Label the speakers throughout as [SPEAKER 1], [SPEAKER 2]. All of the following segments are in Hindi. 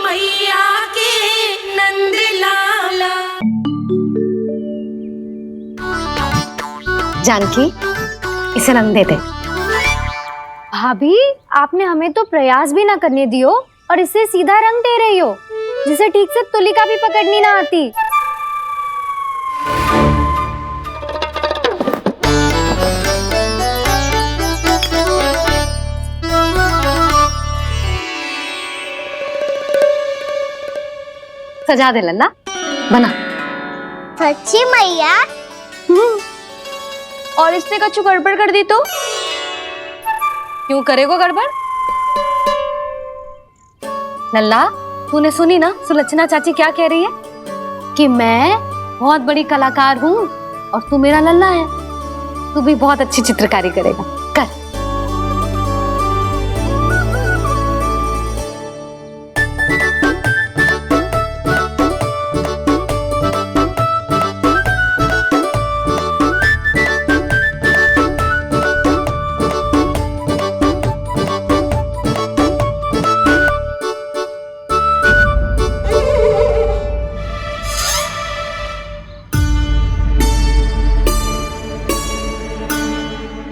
[SPEAKER 1] मैया के नंद लाला।
[SPEAKER 2] जानकी, इसे रंग दे दे।
[SPEAKER 3] भाभी, आपने हमें तो प्रयास भी ना करने दियो और इसे सीधा रंग दे रही हो, जिसे ठीक से तुलिका भी पकड़नी ना आती।
[SPEAKER 2] सजा दे लल्ला, बना।
[SPEAKER 4] सच्ची मैया?
[SPEAKER 3] और इसने कछु गड़बड़ कर दी तो?
[SPEAKER 2] क्यों करेगो गड़बड़? लल्ला, तूने सुनी ना सुलक्षणा चाची क्या कह रही है? कि मैं बहुत बड़ी कलाकार हूँ और तू मेरा लल्ला है, तू भी बहुत अच्छी चित्रकारी करेगा, कर।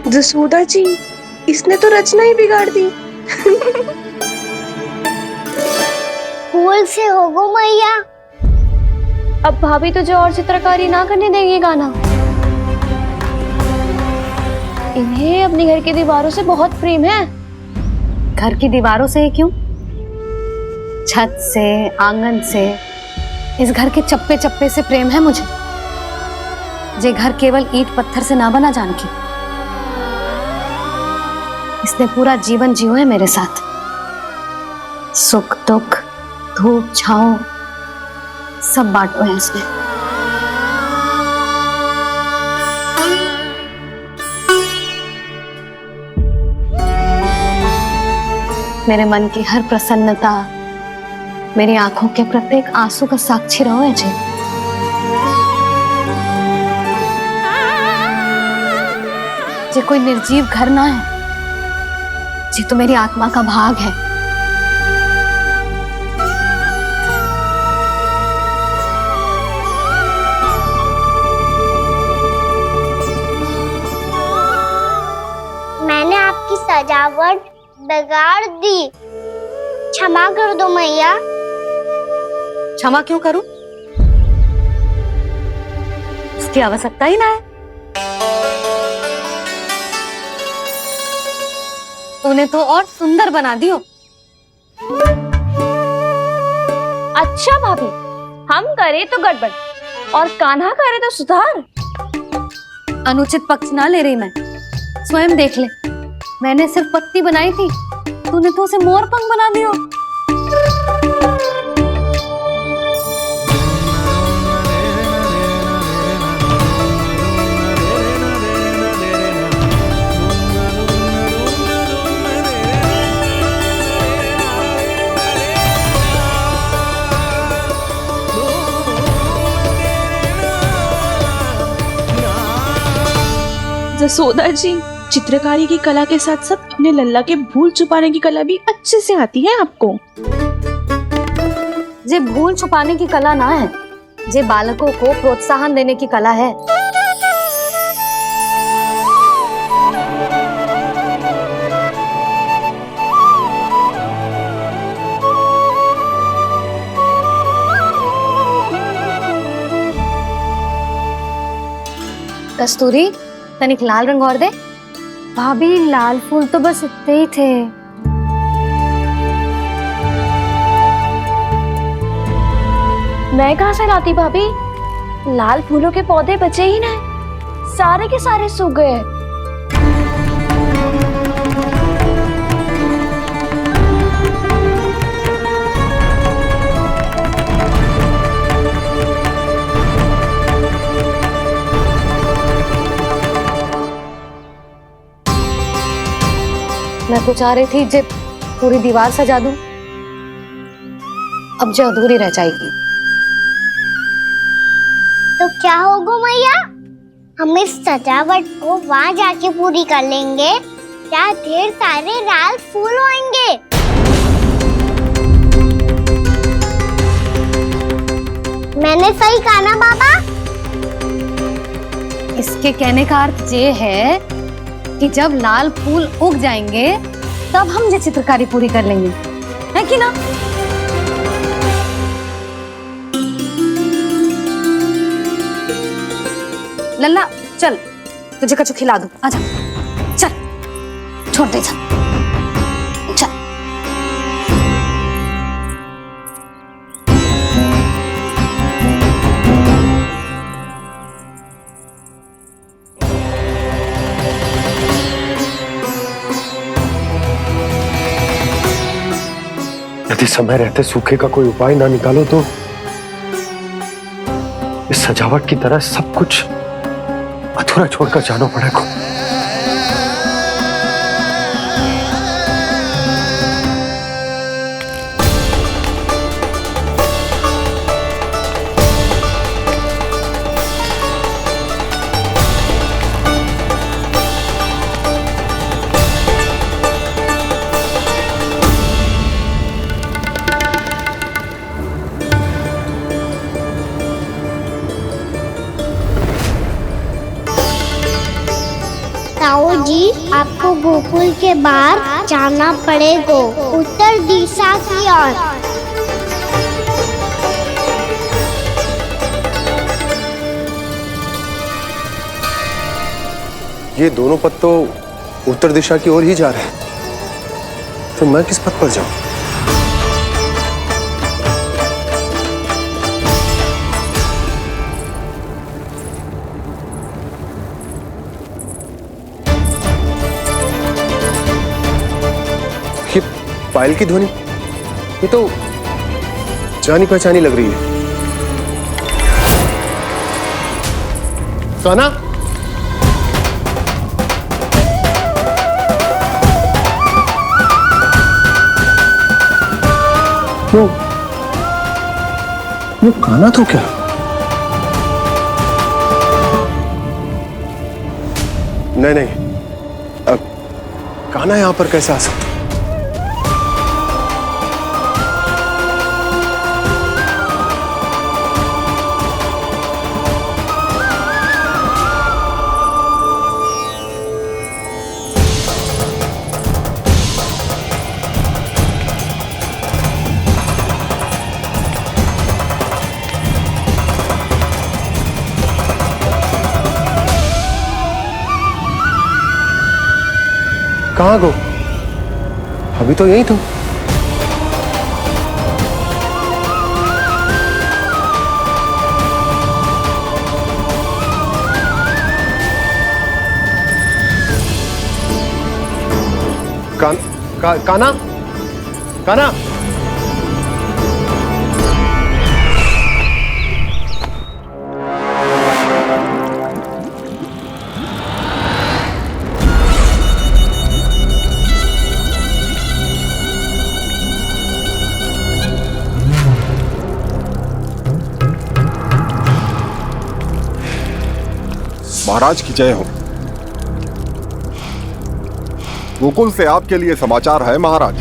[SPEAKER 5] जसोदा जी, इसने तो रचना ही बिगाड़ दी।
[SPEAKER 4] फूल से होगो मैया।
[SPEAKER 3] अब भाभी तुझे और चित्रकारी ना करने देंगे गाना। इन्हें अपने घर की दीवारों से बहुत प्रेम है।
[SPEAKER 2] घर की दीवारों से क्यों? छत से, आंगन से, इस घर के चप्पे चप्पे से प्रेम है मुझे। ये घर केवल ईंट पत्थर से ना बना जानकी, इसने पूरा जीवन जियो है मेरे साथ। सुख दुख, धूप छाओ सब बांटो है इसने। मेरे मन की हर प्रसन्नता, मेरी आंखों के प्रत्येक आंसू का साक्षी रहो है जी। ये कोई निर्जीव घर ना है, ये तो मेरी आत्मा का भाग है।
[SPEAKER 4] मैंने आपकी सजावट बिगाड़ दी, क्षमा कर दो मैया।
[SPEAKER 2] क्षमा क्यों करूं? उसकी आवश्यकता ही ना है। तूने तो और सुंदर बना दियो।
[SPEAKER 3] अच्छा भाभी, हम करे तो गड़बड़ और कान्हा करे तो सुधार।
[SPEAKER 2] अनुचित पक्ष ना ले रही मैं, स्वयं देख ले। मैंने सिर्फ पत्ती बनाई थी, तूने तो उसे मोर पंख बना दियो।
[SPEAKER 5] जसोदा जी, चित्रकारी की कला के साथ साथ अपने लल्ला के भूल छुपाने की कला भी अच्छे से आती है आपको।
[SPEAKER 2] ये भूल छुपाने की कला ना है, ये बालकों को प्रोत्साहन देने की कला है। कस्तूरी, तनिक लाल रंग और दे।
[SPEAKER 3] भाभी, लाल फूल तो बस इतने ही थे। मैं कहाँ से लाती भाभी? लाल फूलों के पौधे बचे ही नहीं, सारे के सारे सूख गए।
[SPEAKER 2] मैं तो चाह रही थी जे पूरी दीवार सजा दूं, अब जो अधूरी रह जाएगी।
[SPEAKER 4] तो क्या होगा मैया? हम इस सजावट को वहाँ जाके पूरी कर लेंगे, क्या ढेर सारे लाल फूल होंगे। मैंने सही कहा ना बाबा?
[SPEAKER 2] इसके कहने का अर्थ ये है कि जब लाल फूल उग जाएंगे तब हम ये चित्रकारी पूरी कर लेंगे, है कि ना? लल्ला चल, तुझे कछु खिला दूं, आजा चल, छोड़ दे चल चल।
[SPEAKER 6] यदि समय रहते सूखे का कोई उपाय ना निकालो तो इस सजावट की तरह सब कुछ अधूरा छोड़कर जाना पड़ेगा।
[SPEAKER 4] ताऊ जी, आपको गोकुल के बाहर जाना पड़ेगा, उत्तर दिशा की ओर।
[SPEAKER 6] ये दोनों पथ तो उत्तर दिशा की ओर ही जा रहे हैं, तो मैं किस पथ पर जाऊं? ये पायल की ध्वनि, ये तो जानी पहचानी लग रही है। कान्हा, वो कान्हा तो क्या? नहीं नहीं, कान्हा यहां पर कैसे आ सकता? कहाँ गो? अभी तो यही तुम। कान्हा, कान्हा,
[SPEAKER 7] महाराज की जय हो। गोकुल से आपके लिए समाचार है महाराज।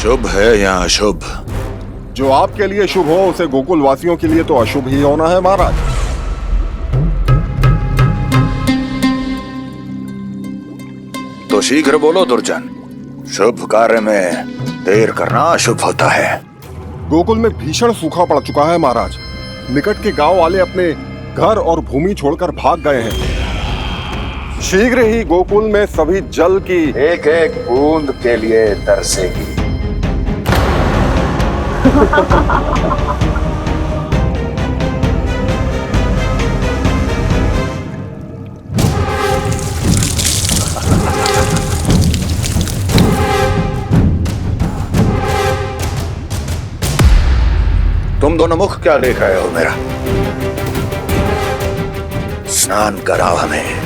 [SPEAKER 8] शुभ है या अशुभ?
[SPEAKER 7] जो आपके लिए शुभ हो उसे गोकुल वासियों के लिए तो अशुभ ही होना है महाराज।
[SPEAKER 8] तो शीघ्र बोलो दुर्जन, शुभ कार्य में देर करना अशुभ होता है।
[SPEAKER 7] गोकुल में भीषण सूखा पड़ चुका है महाराज। निकट के गांव वाले अपने घर और भूमि छोड़कर भाग गए हैं। शीघ्र ही गोकुल में सभी जल की
[SPEAKER 8] एक एक बूंद के लिए तरसेगी। तुम दोनों मुख क्या देख रहे हो मेरा? स्नान कराओ हमें।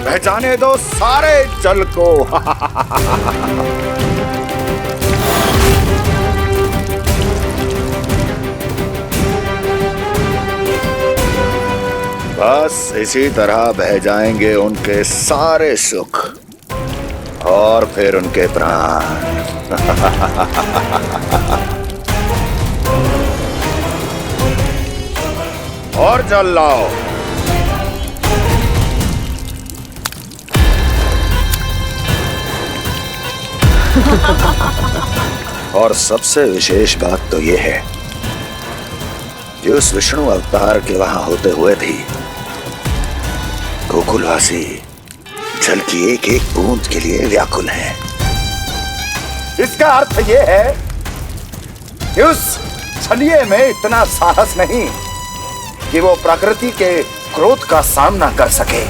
[SPEAKER 8] पहचाने दो सारे जल को। बस इसी तरह बह जाएंगे उनके सारे सुख और फिर उनके प्राण। और जल लाओ। और सबसे विशेष बात तो यह है कि उस विष्णु अवतार के वहां होते हुए भी गोकुलवासी जल की एक एक बूंद के लिए व्याकुल हैं। इसका अर्थ यह है कि उस छलिए में इतना साहस नहीं कि वो प्रकृति के क्रोध का सामना कर सके।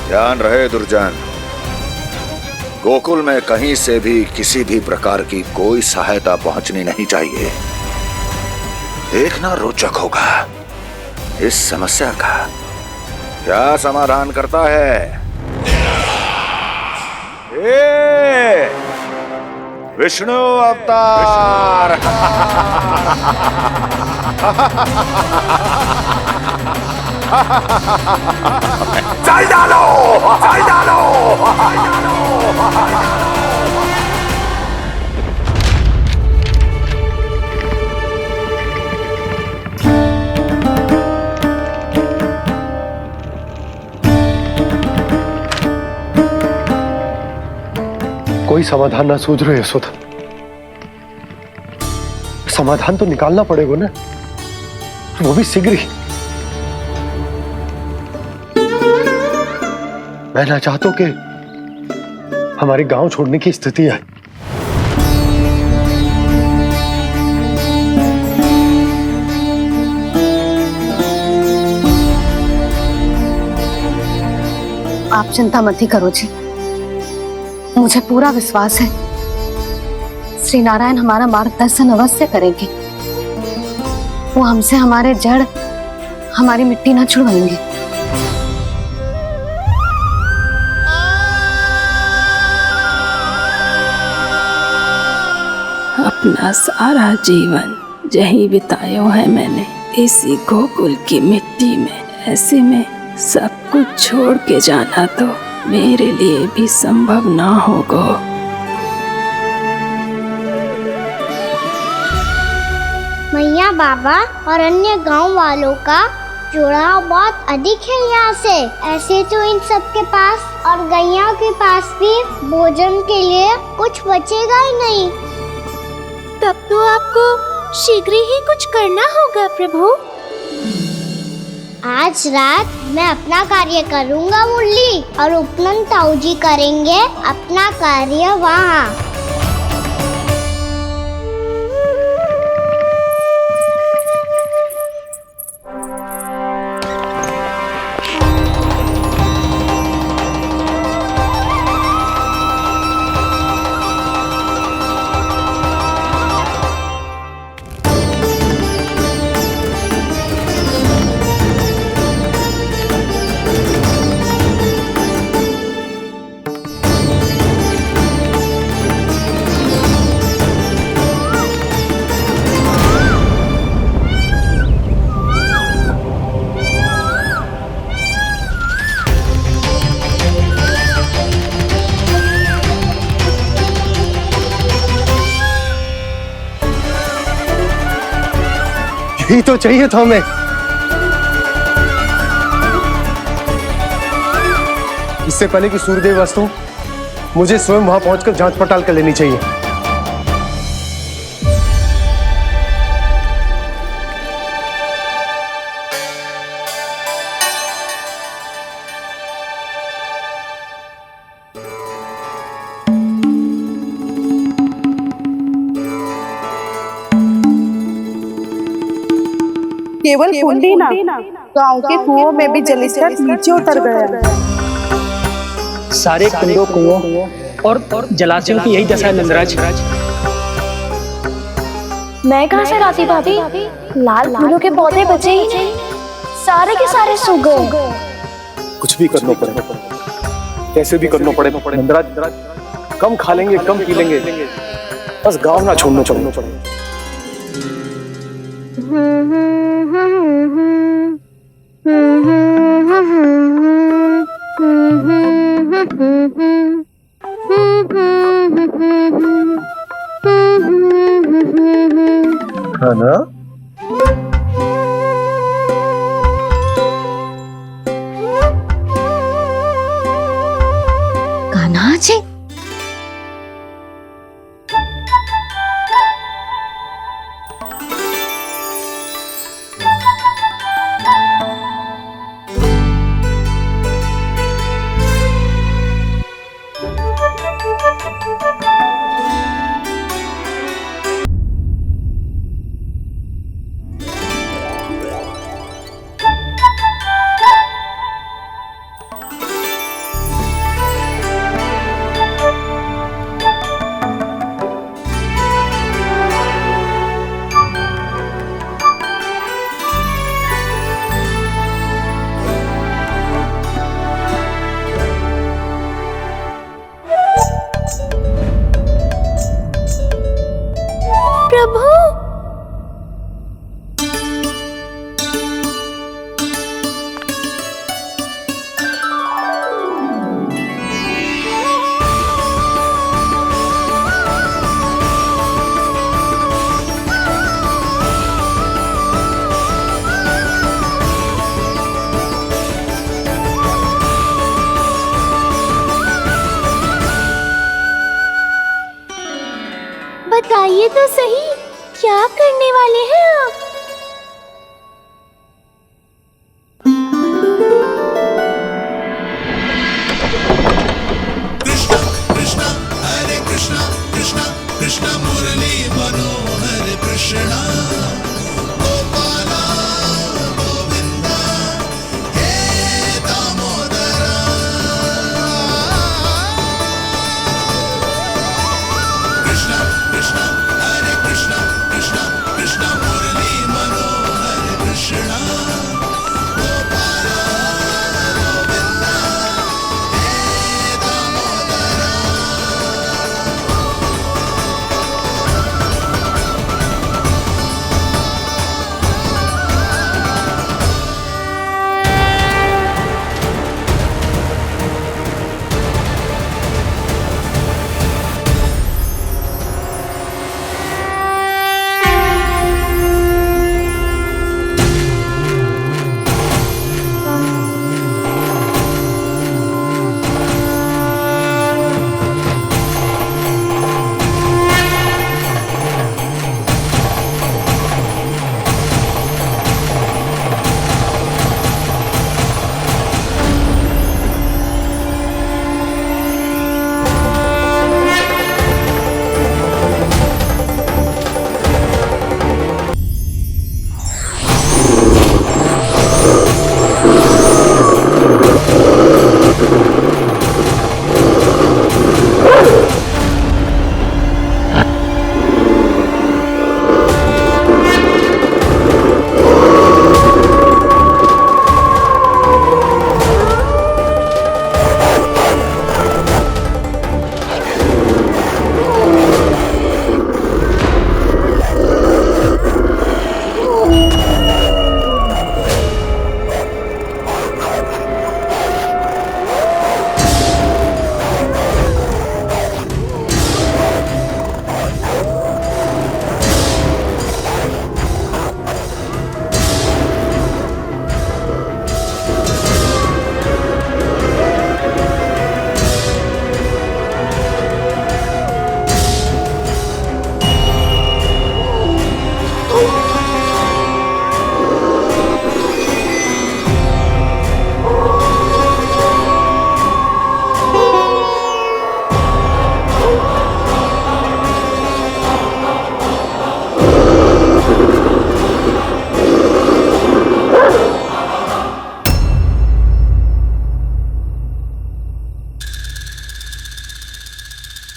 [SPEAKER 8] ध्यान रहे दुर्जन, गोकुल में कहीं से भी किसी भी प्रकार की कोई सहायता पहुंचनी नहीं चाहिए। देखना रोचक होगा इस समस्या का क्या समाधान करता है। ए, विष्णु अवतार। जल डालो, जल डालो, जल डालो।
[SPEAKER 6] कोई समाधान ना सूझ रहे यशोदा। समाधान तो निकालना पड़ेगा ना, वो भी शीघ्र ही। मैं ना चाहता कि हमारे गांव छोड़ने की स्थिति है।
[SPEAKER 2] आप चिंता मत ही करो जी, मुझे पूरा विश्वास है श्री नारायण हमारा मार्गदर्शन अवश्य करेंगे। वो हमसे हमारे जड़, हमारी मिट्टी ना छुड़वाएंगे।
[SPEAKER 1] अपना सारा जीवन यही बितायो है मैंने, इसी गोकुल की मिट्टी में। ऐसे में सब कुछ छोड़ के जाना तो मेरे लिए भी संभव ना होगा।
[SPEAKER 4] मैया बाबा और अन्य गांव वालों का जुड़ाव बहुत अधिक है यहाँ से। ऐसे तो इन सब के पास और गैया के पास भी भोजन के लिए कुछ बचेगा ही नहीं।
[SPEAKER 3] तब तो आपको शीघ्र ही कुछ करना होगा प्रभु।
[SPEAKER 4] आज रात मैं अपना कार्य करूँगा मुरली, और उपनंद ताऊ जी करेंगे अपना कार्य वहाँ।
[SPEAKER 6] यही तो चाहिए था हमें। इससे पहले कि सूर्यदेव अस्त, मुझे स्वयं वहां पहुंचकर जांच पड़ताल कर लेनी चाहिए।
[SPEAKER 5] केवल कुंडी ना, गांव के कुओं में भी जलस्तर नीचे उतर गया।
[SPEAKER 9] सारे कुंडों, कुओं और जलाशयों की यही दशा है नंदराज।
[SPEAKER 3] मैं कहाँ से लाती भाभी, लाल फूलों के पौधे बचे ही नहीं, सारे के सारे सूख गए।
[SPEAKER 6] कुछ भी करना पड़े, कैसे भी करना पड़े नंदराज। कम खा लेंगे, कम पी लेंगे, बस गांव ना छोड़ना चाहिए। है ना?
[SPEAKER 2] कान्हा जी,
[SPEAKER 3] प्रभु, बताइए तो सही, क्या करने वाले हैं आप?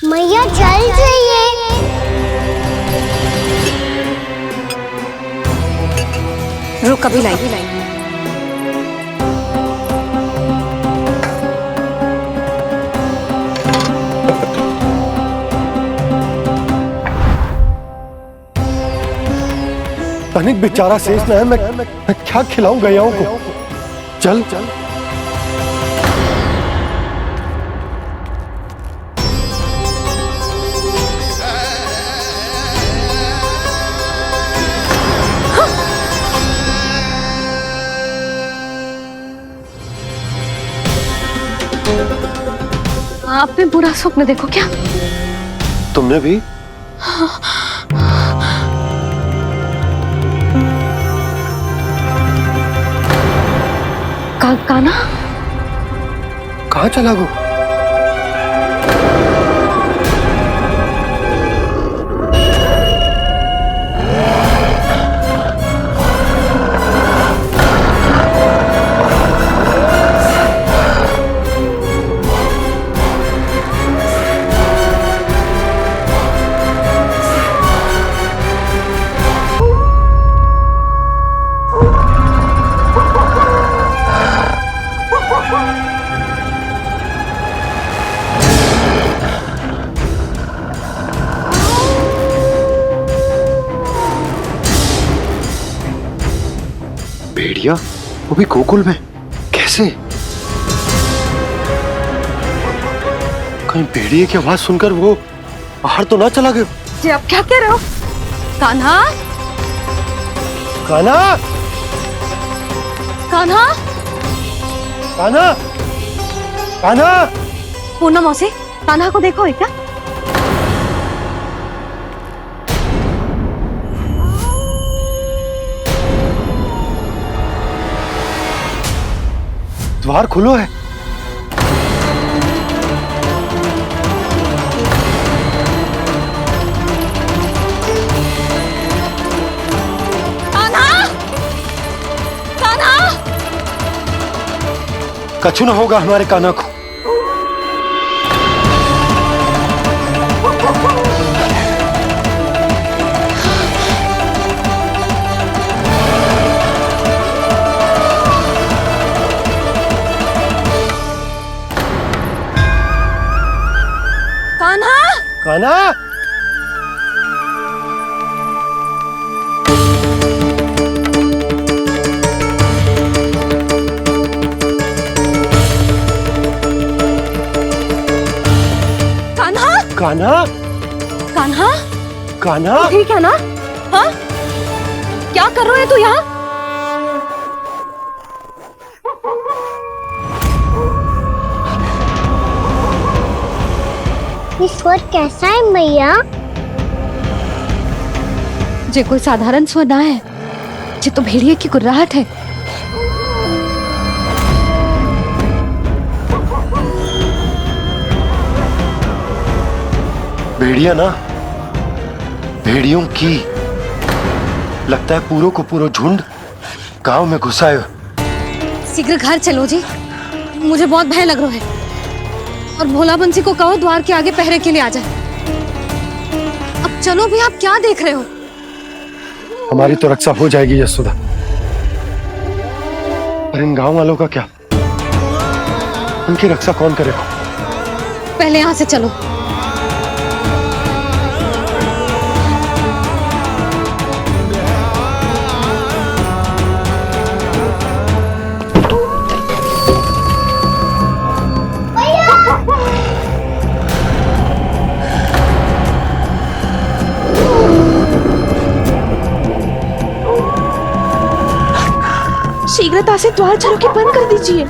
[SPEAKER 4] मैया जल जाइए।
[SPEAKER 2] रुक, अभी लाई।
[SPEAKER 7] तनिक बेचारा शेष न है, मैं क्या खिलाऊं गैयाओं को। चल चल।
[SPEAKER 2] आपने बुरा स्वप्न देखो क्या?
[SPEAKER 6] तुमने भी?
[SPEAKER 2] कान्हा
[SPEAKER 6] कहाँ चला गो? भेड़िया वो भी गोकुल में? कैसे? कहीं भेड़िए की आवाज सुनकर वो बाहर तो ना चला गया?
[SPEAKER 2] जी आप क्या कह रहे हो? कान्हा,
[SPEAKER 6] कान्हा,
[SPEAKER 2] कान्हा,
[SPEAKER 6] कान्हा, कान्हा!
[SPEAKER 2] पूनम मौसी, कान्हा को देखो है क्या?
[SPEAKER 6] द्वार खुलो है।
[SPEAKER 2] कान्हा, कान्हा!
[SPEAKER 6] कछु ना होगा हमारे कान्हा को। कान्हा!
[SPEAKER 2] कान्हा,
[SPEAKER 6] कान्हा!
[SPEAKER 2] कान्हा,
[SPEAKER 6] कान्हा!
[SPEAKER 2] ठीक है ना? हाँ? क्या कर रहे हो तू यहाँ?
[SPEAKER 4] ये स्वर कैसा है मैया?
[SPEAKER 2] जे कोई साधारण स्वर ना है, जे तो भेड़िए की गुर्राहट है।
[SPEAKER 6] भेड़िया ना, भेड़ियों की लगता है पूरों को पूरा झुंड गांव में घुसा है।
[SPEAKER 2] शीघ्र घर चलो जी, मुझे बहुत भय लग रहा है। और भोला बंसी को कहो द्वार के आगे पहरे के लिए आ जाए। अब चलो भी, आप क्या देख रहे हो?
[SPEAKER 6] हमारी तो रक्षा हो जाएगी यशोदा, पर इन गांव वालों का क्या? उनकी रक्षा कौन करेगा?
[SPEAKER 2] पहले यहाँ से चलो।
[SPEAKER 5] शीघ्रता से द्वार चारों के बंद कर दीजिए।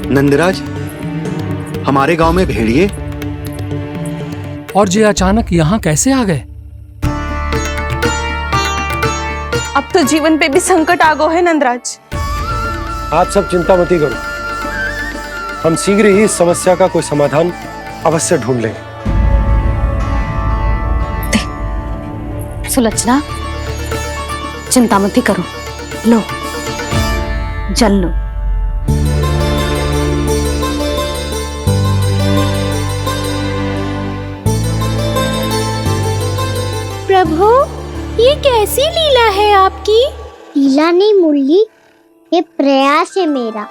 [SPEAKER 10] नंदराज, हमारे गांव में भेड़िए
[SPEAKER 11] और ये अचानक यहाँ कैसे आ गए?
[SPEAKER 5] अब तो जीवन पे भी संकट आ गो है नंदराज।
[SPEAKER 6] आप सब चिंता मत करो, हम शीघ्र ही इस समस्या का कोई समाधान अवश्य ढूंढ लेंगे।
[SPEAKER 2] सुलक्षणा, चिंता मत करो, लो जल लो।
[SPEAKER 3] प्रभु, ये कैसी लीला है आपकी?
[SPEAKER 4] लीला नहीं मुरली, ये प्रयास है मेरा,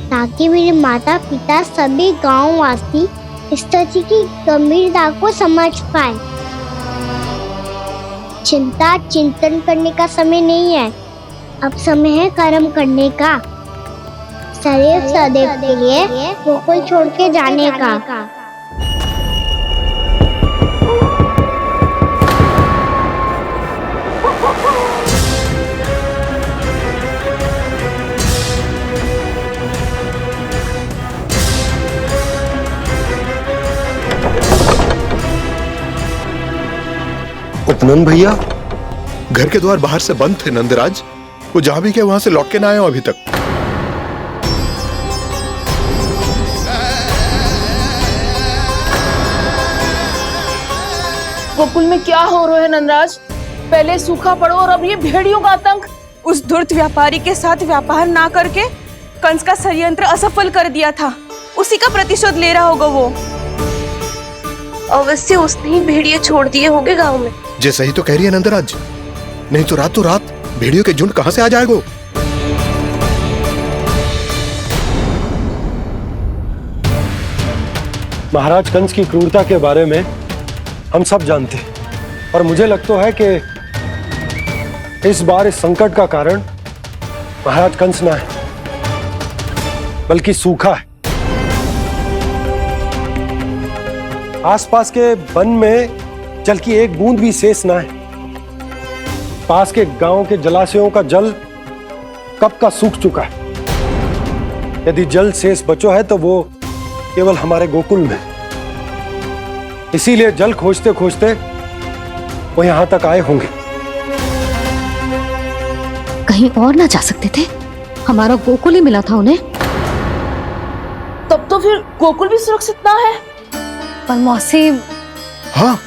[SPEAKER 4] ताकि मेरे माता पिता सभी गांव वासी स्थिति की गंभीरता को समझ पाए। चिंता चिंतन करने का समय नहीं है, अब समय है कर्म करने का, सदैव सदैव के लिए गोकुल छोड़ के जाने का।
[SPEAKER 11] उपनंद भैया, घर के द्वार बाहर से बंद थे नंदराज, वो जहां भी गए वहां से लौट के ना आए हो अभी तक।
[SPEAKER 5] गोकुल में क्या हो रहा है नंदराज? पहले सूखा पड़ो और अब ये भेड़ियों का आतंक। उस धूर्त व्यापारी के साथ व्यापार ना करके कंस का षड्यंत्र असफल कर दिया था, उसी का प्रतिशोध ले रहा होगा वो। अवश्य उसने ही भेड़िए छोड़ दिए होंगे गांव में।
[SPEAKER 11] जे सही तो कह रही है नंदराज, नहीं तो रात भेड़ियों के झुंड कहां से आ जाएगा।
[SPEAKER 6] महाराज कंस की क्रूरता के बारे में हम सब जानते हैं, और मुझे लगता है कि इस बार इस संकट का कारण महाराज कंस ना है, बल्कि सूखा है। आसपास के वन में जल की एक बूंद भी शेष ना है। पास के गांव के जलाशयों का जल कब का सूख चुका है। यदि जल शेष बचो है तो वो केवल हमारे गोकुल में। इसीलिए जल खोजते खोजते वो यहां तक आए होंगे।
[SPEAKER 2] कहीं और ना जा सकते थे? हमारा गोकुल ही मिला था उन्हें।
[SPEAKER 5] तब तो फिर गोकुल भी सुरक्षित ना है।
[SPEAKER 2] पर मौसी,
[SPEAKER 11] हाँ,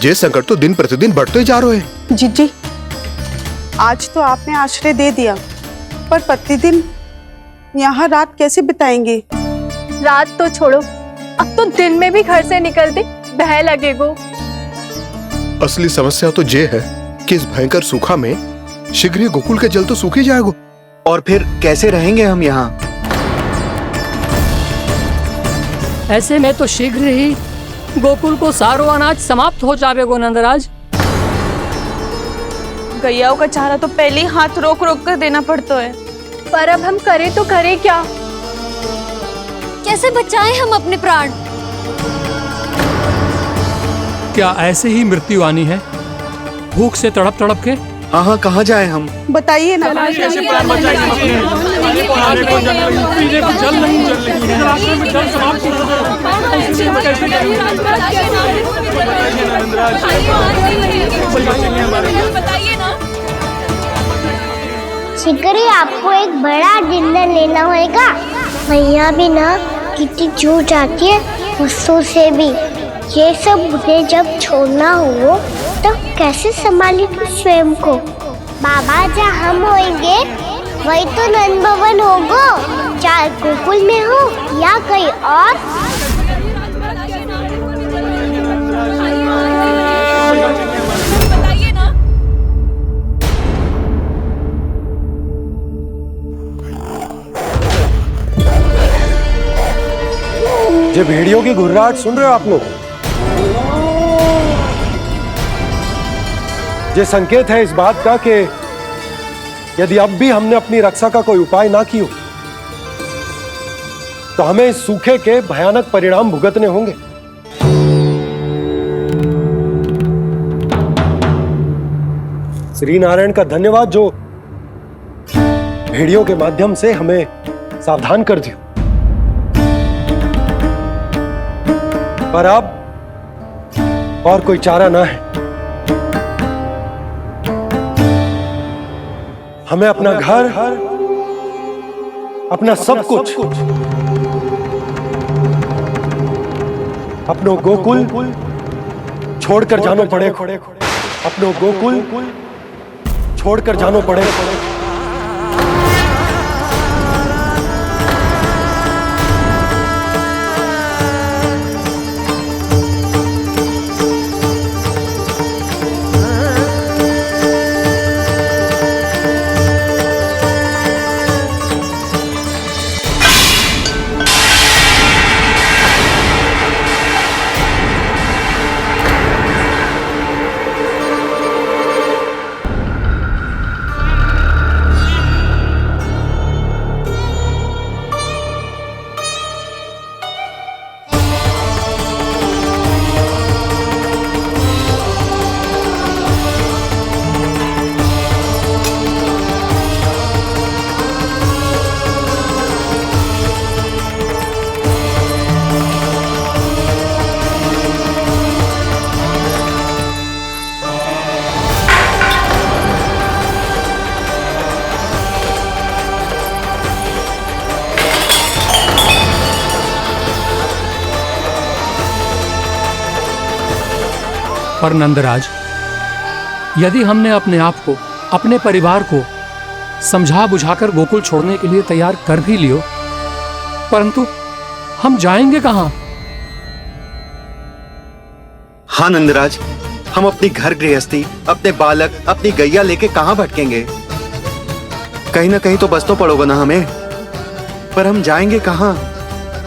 [SPEAKER 11] ये संकट तो दिन प्रतिदिन बढ़ते ही जा रहे हैं।
[SPEAKER 12] जीजी, आज तो आपने आश्रय दे दिया, पर प्रतिदिन यहाँ रात कैसे बिताएंगे?
[SPEAKER 3] रात तो छोड़ो, अब तो दिन में भी घर से निकलते भय लगेगो।
[SPEAKER 11] असली समस्या तो ये है कि इस भयंकर सूखा में शीघ्र ही गोकुल के जल तो सूख ही जाएगा।
[SPEAKER 10] और फिर कैसे रहेंगे हम यहाँ?
[SPEAKER 9] ऐसे में तो शीघ्र ही गोकुल को सारो अनाज समाप्त हो जाएगो नंदराज।
[SPEAKER 5] गैयाओं का चारा तो पहले ही हाथ रोक रोक कर देना पड़ता है।
[SPEAKER 3] पर अब हम करें तो करें क्या? कैसे बचाएं हम अपने प्राण?
[SPEAKER 13] क्या ऐसे ही मृत्यु आनी है, भूख से तड़प तड़प के?
[SPEAKER 10] हाँ, कहाँ जाए हम?
[SPEAKER 12] बताइए ना।
[SPEAKER 4] शीघ्र ही आपको एक बड़ा डिनर लेना होगा। मैया भी ना कितनी जूझ जाती है गुस्सों से भी। ये सब मुझे जब छोड़ना हो तो कैसे संभालेगी स्वयं को? बाबा जहाँ हम होंगे वही तो नंद भवन होगा, चाहे गोकुल में हो या कहीं और।
[SPEAKER 6] ये भेड़ियों की घुर्राहट सुन रहे हो आप लोग? ये संकेत है इस बात का कि यदि अब भी हमने अपनी रक्षा का कोई उपाय ना किया तो हमें इस सूखे के भयानक परिणाम भुगतने होंगे। श्री नारायण का धन्यवाद जो भेड़ियों के माध्यम से हमें सावधान कर दिया। पर अब और कोई चारा ना है। हमें अपना घर, अपना सब कुछ, अपनो गोकुल छोड़कर जानो पड़े। अपनो गोकुल छोड़कर जानो पड़े।
[SPEAKER 13] पर नंदराज, यदि हमने अपने आप को, अपने परिवार को समझा बुझाकर गोकुल छोड़ने के लिए तैयार कर भी लियो, परंतु हम जाएंगे कहां?
[SPEAKER 10] हाँ नंदराज, हम अपनी घर गृहस्थी, अपने बालक, अपनी गैया लेके कहां भटकेंगे? कहीं ना कहीं तो बस तो पड़ोगा ना हमें, पर हम जाएंगे कहां?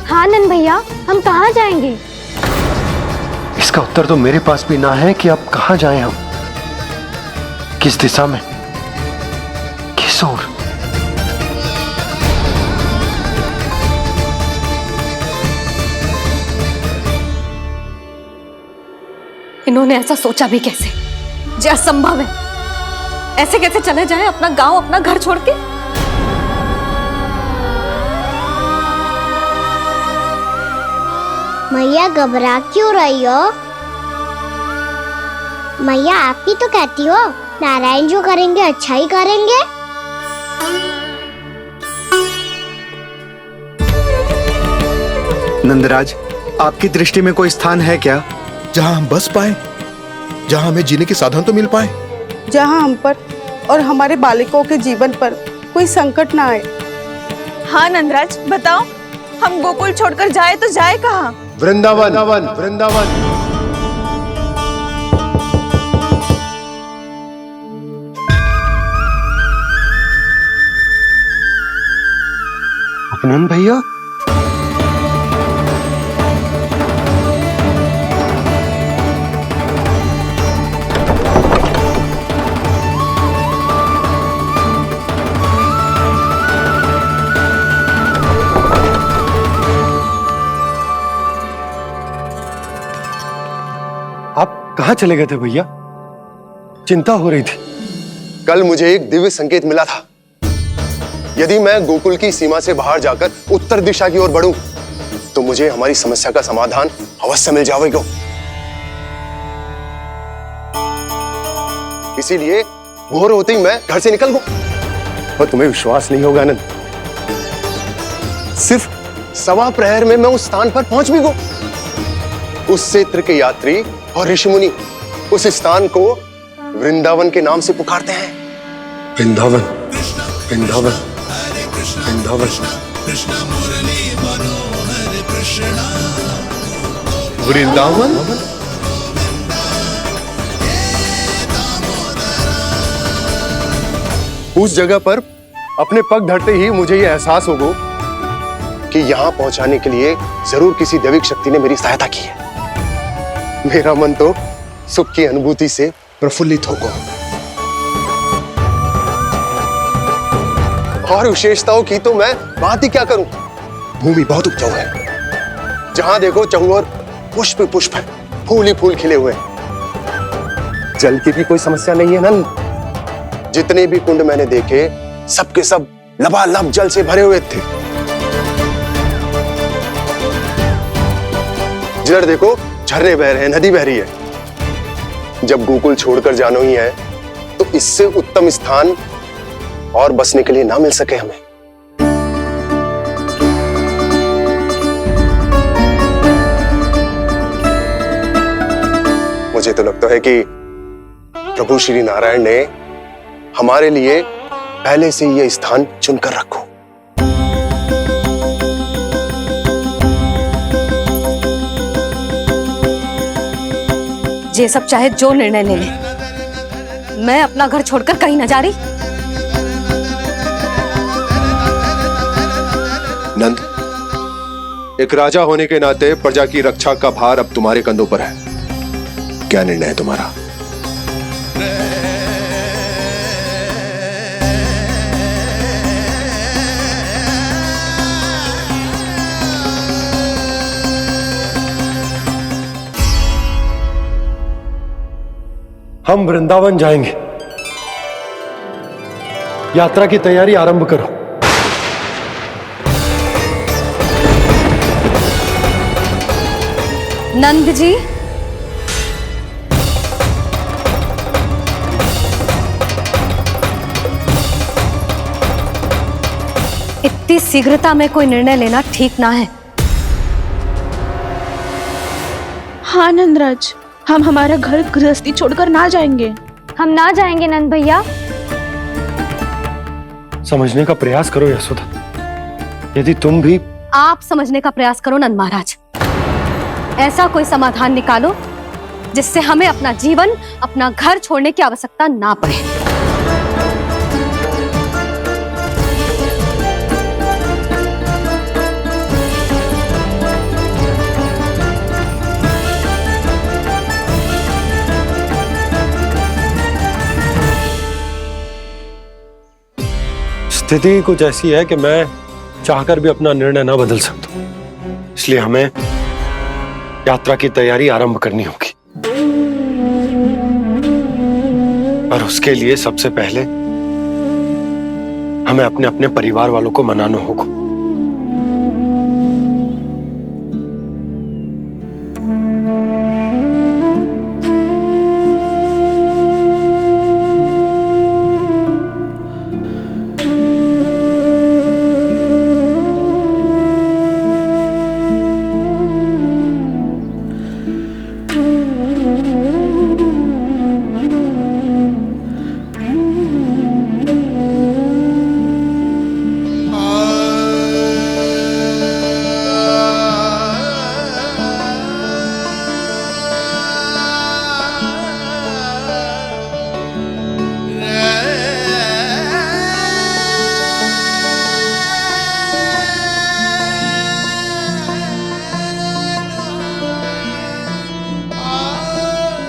[SPEAKER 3] हाँ नंद भैया, हम कहाँ जाएंगे?
[SPEAKER 6] इसका उत्तर तो मेरे पास भी ना है कि अब कहां जाएं हम, किस दिशा में, किस ओर।
[SPEAKER 2] इन्होंने ऐसा सोचा भी कैसे? जो असंभव है। ऐसे कैसे चले जाएं अपना गांव, अपना घर छोड़ के?
[SPEAKER 4] मैया घबरा क्यों रही हो? मैया आप ही तो कहती हो नारायण जो करेंगे अच्छा ही करेंगे।
[SPEAKER 10] नंदराज, आपकी दृष्टि में कोई स्थान है क्या
[SPEAKER 11] जहां हम बस पाए, जहां हमें जीने के साधन तो मिल पाए,
[SPEAKER 12] जहाँ हम पर और हमारे बालकों के जीवन पर कोई संकट ना आए।
[SPEAKER 5] हाँ नंदराज, बताओ, हम गोकुल छोड़कर जाए तो जाए कहाँ?
[SPEAKER 6] वृंदावन, वृंदावन।
[SPEAKER 10] अपनन भैया,
[SPEAKER 6] कहां चले गए थे भैया? चिंता हो रही थी।
[SPEAKER 7] कल मुझे एक दिव्य संकेत मिला था। यदि मैं गोकुल की सीमा से बाहर जाकर उत्तर दिशा की ओर बढ़ूं, तो मुझे हमारी समस्या का समाधान अवश्य मिल जाएगा। इसीलिए भोर होते ही मैं घर से निकल गया। और तुम्हें विश्वास नहीं होगा आनंद, सिर्फ सवा प्रहर में मैं उस स्थान पर पहुंच भी गया। उस क्षेत्र के यात्री और ऋषि मुनि उस स्थान को वृंदावन के नाम से पुकारते हैं।
[SPEAKER 6] वृंदावन, वृंदावन, वृंदावन।
[SPEAKER 11] वृंदावन।
[SPEAKER 7] उस जगह पर अपने पग धरते ही मुझे यह एहसास होगा कि यहां पहुंचाने के लिए जरूर किसी दैविक शक्ति ने मेरी सहायता की है। मेरा मन तो सुख की अनुभूति से प्रफुल्लित होगा। और विशेषताओं की तो मैं बात ही क्या करूं। भूमि बहुत उपजाऊ है, जहां देखो चहुओर पुष्प पुष्प है, फूल ही फूल खिले हुए हैं। जल की भी कोई समस्या नहीं है नंद। जितने भी कुंड मैंने देखे सबके सब लबालब जल से भरे हुए थे। जिधर देखो झरने बह रहे हैं, नदी बह रही है। जब गोकुल छोड़कर जाना ही है तो इससे उत्तम स्थान और बसने के लिए ना मिल सके हमें। मुझे तो लगता है कि प्रभु श्री नारायण ने हमारे लिए पहले से ये स्थान चुनकर रखो।
[SPEAKER 2] ये सब चाहे जो निर्णय ले ले, मैं अपना घर छोड़कर कहीं न जा रही।
[SPEAKER 7] नंद, एक राजा होने के नाते प्रजा की रक्षा का भार अब तुम्हारे कंधों पर है। क्या निर्णय है तुम्हारा?
[SPEAKER 6] हम वृंदावन जाएंगे। यात्रा की तैयारी आरंभ करो।
[SPEAKER 2] नंद जी, इतनी शीघ्रता में कोई निर्णय लेना ठीक ना है।
[SPEAKER 5] हाँ नंदराज, हम हमारा घर गृहस्थी छोड़कर ना जाएंगे।
[SPEAKER 3] हम ना जाएंगे नंद भैया।
[SPEAKER 6] समझने का प्रयास करो यशोदा। यदि तुम भी
[SPEAKER 2] आप समझने का प्रयास करो नंद महाराज। ऐसा कोई समाधान निकालो जिससे हमें अपना जीवन, अपना घर छोड़ने की आवश्यकता ना पड़े।
[SPEAKER 6] स्थिति कुछ ऐसी है कि मैं चाहकर भी अपना निर्णय ना बदल सकता, इसलिए हमें यात्रा की तैयारी आरंभ करनी होगी। और उसके लिए सबसे पहले हमें अपने अपने परिवार वालों को मनाना होगा।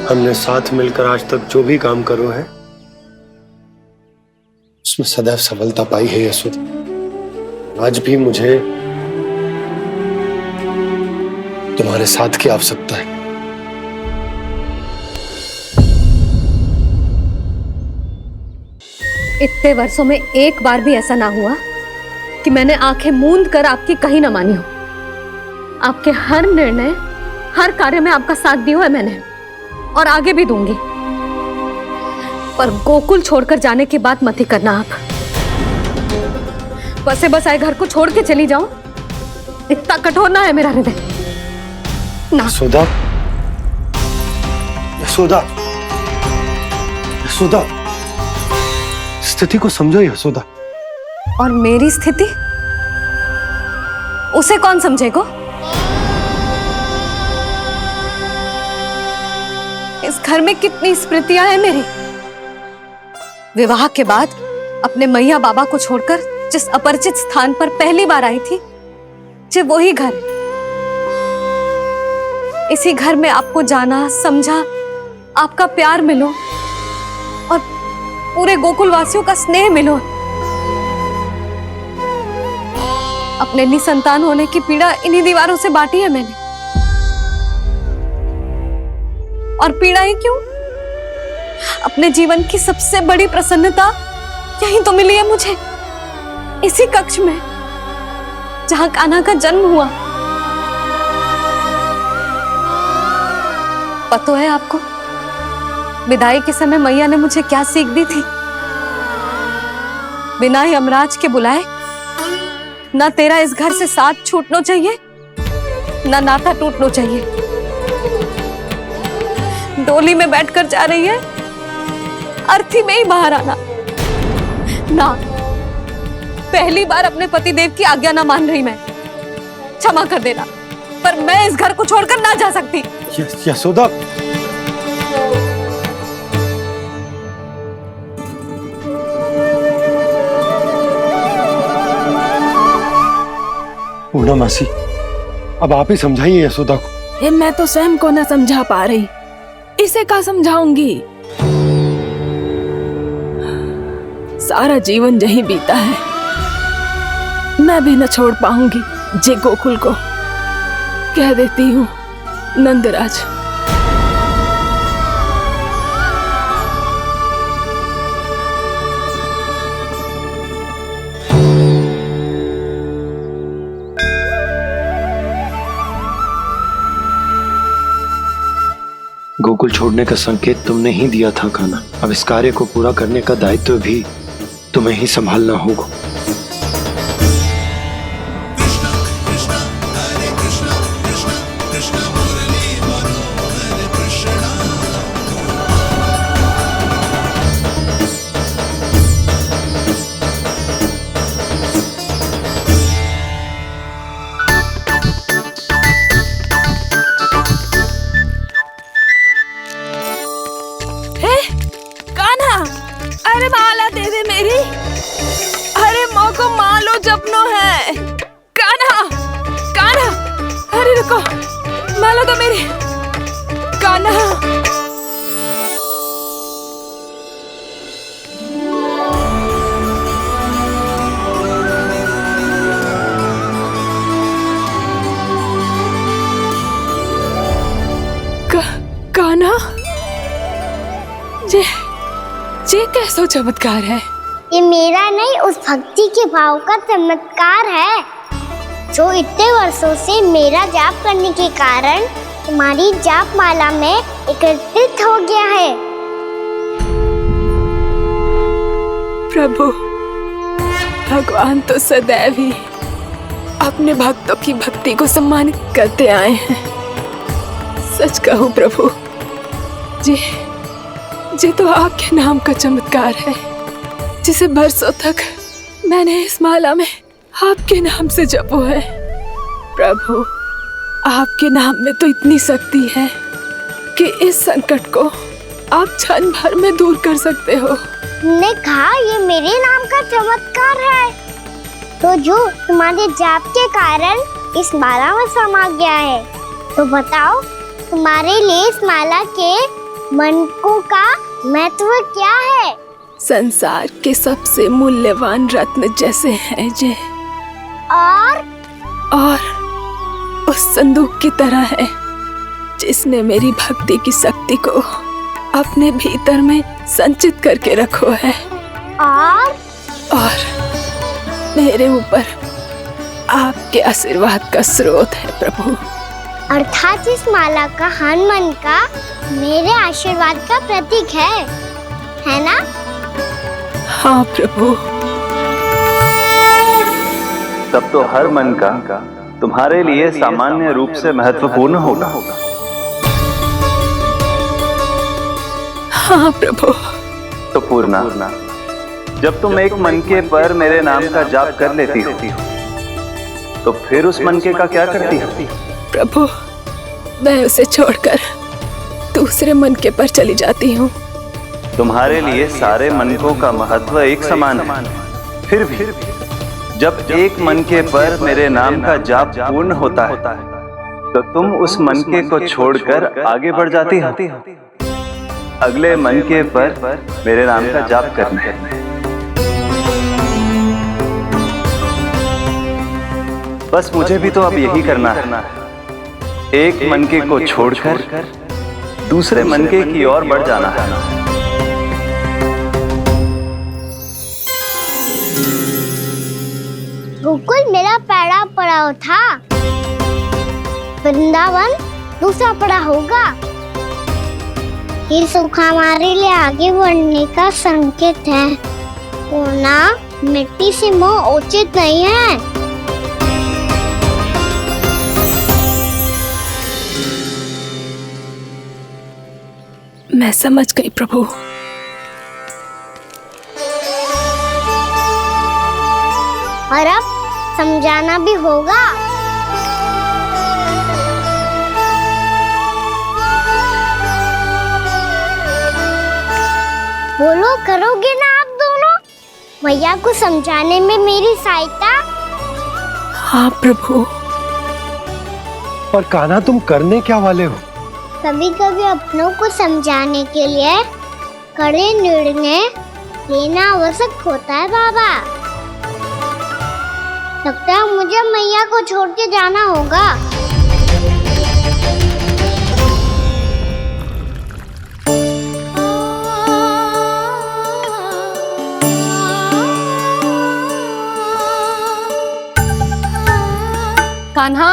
[SPEAKER 6] हमने साथ मिलकर आज तक जो भी काम करो है उसमें सदैव सफलता पाई है यशोदा। आज भी मुझे तुम्हारे साथ की आवश्यकता है।
[SPEAKER 2] इतने वर्षों में एक बार भी ऐसा ना हुआ कि मैंने आंखें मूंद कर आपकी कहीं ना मानी हो। आपके हर निर्णय, हर कार्य में आपका साथ दिया है मैंने, और आगे भी दूंगी। पर गोकुल छोड़कर जाने की बात मत ही करना आप। बसे बसाए घर को छोड़ के चली जाऊं, इतना कठोर ना है मेरा हृदय ना।
[SPEAKER 6] यशोदा, यशोदा, यशोदा, स्थिति को समझो यशोदा।
[SPEAKER 2] और मेरी स्थिति उसे कौन समझेगा? इस घर में कितनी स्मृतियां हैं मेरी। विवाह के बाद अपने मैया बाबा को छोड़कर जिस अपरिचित स्थान पर पहली बार आई थी, जो वही घर। इसी घर में आपको जाना, समझा, आपका प्यार मिलो और पूरे गोकुल वासियों का स्नेह मिलो। अपने निसंतान होने की पीड़ा इन्हीं दीवारों से बांटी है मैंने। और पीड़ा ही क्यों? अपने जीवन की सबसे बड़ी प्रसन्नता यही तो मिली है मुझे, इसी कक्ष में जहां कान्हा का जन्म हुआ। पता है आपको विदाई के समय मैया ने मुझे क्या सीख दी थी? बिना ही यमराज के बुलाए ना तेरा इस घर से साथ छूटना चाहिए, ना नाता टूटना चाहिए। डोली में बैठकर जा रही है, अर्थी में ही बाहर आना ना। पहली बार अपने पतिदेव की आज्ञा ना मान रही मैं, क्षमा कर देना, पर मैं इस घर को छोड़कर ना जा सकती।
[SPEAKER 6] यशोदा, पूर्णा मासी, अब आप ही समझाइए यशोदा को।
[SPEAKER 1] ये मैं तो स्वयं को ना समझा पा रही, इसे क्या समझाऊंगी? सारा जीवन यही बीता है, मैं भी न छोड़ पाऊंगी जे गोकुल को। कह देती हूँ नंदराज।
[SPEAKER 10] गोकुल छोड़ने का संकेत तुमने ही दिया था कान्हा। अब इस कार्य को पूरा करने का दायित्व भी तुम्हें ही संभालना होगा।
[SPEAKER 1] अरे माला दे दे मेरी, अरे मौको मालो जपनो है। कान्हा, कान्हा, अरे रुको, माला दो मेरी। कान्हा, कान्हा, ये कैसा चमत्कार है?
[SPEAKER 4] ये मेरा नहीं, उस भक्ति के भाव का चमत्कार है जो इतने वर्षों से मेरा जाप करने के कारण तुम्हारी जाप माला में एकत्रित हो गया है।
[SPEAKER 1] प्रभु, भगवान तो सदैव ही अपने भक्तों की भक्ति को सम्मानित करते आए हैं। सच कहूँ प्रभु, जी तो आपके नाम का चमत्कार है, जिसे बरसों तक मैंने इस माला में आपके नाम से जपो है। प्रभु, आपके नाम में तो इतनी शक्ति है कि इस संकट को आप क्षण भर में दूर कर सकते हो।
[SPEAKER 4] तुमने कहा ये मेरे नाम का चमत्कार है, तो जो तुम्हारे जाप के कारण इस माला में समा गया है, तो बताओ तुम्हारे लिए इस माला के मनकों का महत्व क्या है?
[SPEAKER 1] संसार के सबसे मूल्यवान रत्न जैसे हैं जे, और उस संदूक की तरह है जिसने मेरी भक्ति की शक्ति को अपने भीतर में संचित करके रखो है। और मेरे ऊपर आपके आशीर्वाद का स्रोत है प्रभु।
[SPEAKER 4] अर्थात इस माला का हनुमान का मेरे आशीर्वाद का प्रतीक है ना?
[SPEAKER 1] हाँ प्रभु।
[SPEAKER 10] तब तो हर मन का तुम्हारे लिए सामान्य रूप से महत्वपूर्ण होगा।
[SPEAKER 1] हाँ प्रभु।
[SPEAKER 10] तो पूर्णा, जब तुम एक मनके पर मेरे नाम का जाप कर लेती हो, तो फिर उस मनके का क्या करती हो?
[SPEAKER 1] प्रभु, मैं उसे छोड़कर दूसरे मनके पर चली जाती हूँ।
[SPEAKER 10] तुम्हारे लिए सारे मनकों का महत्व एक समान है। फिर भी जब एक मनके पर मेरे नाम का जाप पूर्ण होता है, तो तुम उस मनके को छोड़कर आगे बढ़ जाती हो अगले मनके पर मेरे नाम का जाप करने। बस मुझे भी तो अब यही करना है, एक मनके को छोड़कर दूसरे मनके की ओर बढ़ जाना है।
[SPEAKER 4] गोकुल मेरा पहला पड़ाव था, वृंदावन दूसरा पड़ा होगा। ये सुख हमारे लिए आगे बढ़ने का संकेत है। पूर्णा, मिट्टी से मोह उचित नहीं है।
[SPEAKER 1] मैं समझ गई प्रभु।
[SPEAKER 4] और अब समझाना भी होगा। बोलो, करोगे ना आप दोनों? भैया को समझाने में मेरी सहायता।
[SPEAKER 1] हाँ प्रभु।
[SPEAKER 6] पर कान्हा, तुम करने क्या वाले हो?
[SPEAKER 4] कभी कभी अपनों को समझाने के लिए कड़े निर्णय लेना आवश्यक होता है बाबा। लगता है मुझे मैया को छोड़ के जाना होगा।
[SPEAKER 2] कान्हा,